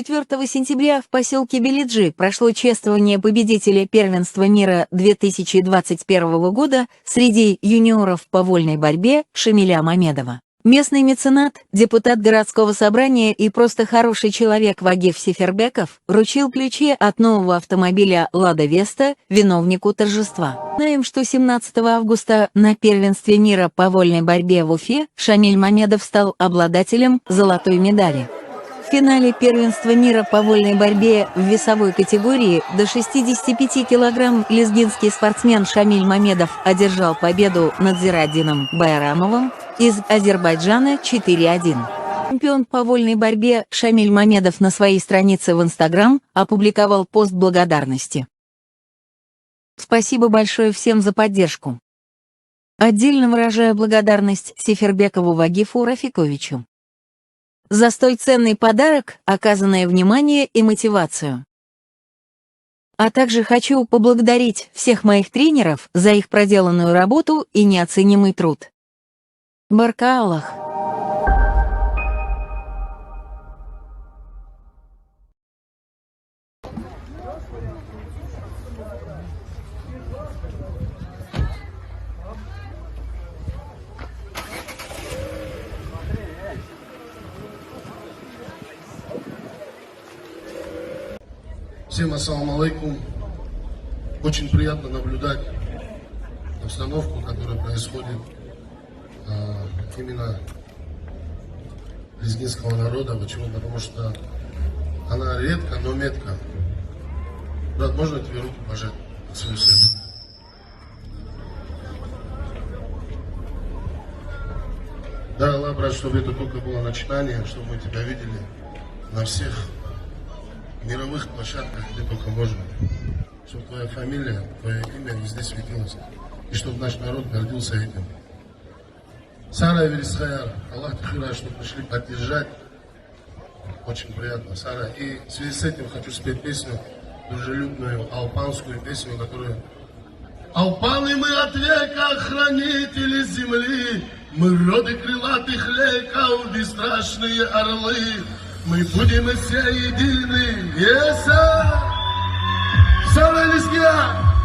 4 сентября в поселке Белиджи прошло чествование победителя первенства мира 2021 года среди юниоров по вольной борьбе Шамиля Мамедова. Местный меценат, депутат городского собрания и просто хороший человек Вагиф Сефербеков вручил ключи от нового автомобиля «Лада Веста» виновнику торжества. Знаем, что 17 августа на первенстве мира по вольной борьбе в Уфе Шамиль Мамедов стал обладателем золотой медали. В финале первенства мира по вольной борьбе в весовой категории до 65 килограмм лезгинский спортсмен Шамиль Мамедов одержал победу над Зираддином Байрамовым из Азербайджана 4-1. Чемпион по вольной борьбе Шамиль Мамедов на своей странице в Инстаграм опубликовал пост благодарности. Спасибо большое всем за поддержку. Отдельно выражаю благодарность Сефербекову Вагифу Рафиковичу за столь ценный подарок, оказанное внимание и мотивацию. А также хочу поблагодарить всех моих тренеров за их проделанную работу и неоценимый труд. Барка Аллах. Всем ассаламу алейкум. Очень приятно наблюдать обстановку, которая происходит именно лезгинского народа. Почему? Потому что она редко, но метко. Брат, можно тебе руку пожать? Да, Аллах, брат, чтобы это только было начинание, чтобы мы тебя видели на всех мировых площадках, где только можно. Чтобы твоя фамилия, твое имя везде светилось. И чтобы наш народ гордился этим. Сара Вересхаяр, Аллах Тахира, что пришли поддержать. Очень приятно, Сара. И в связи с этим хочу спеть песню, дружелюбную алпанскую песню, которую... Алпаны мы от века, хранители земли, мы роды крылатых лейков, бесстрашные орлы. Мы будем все едины, Сара Лезгин!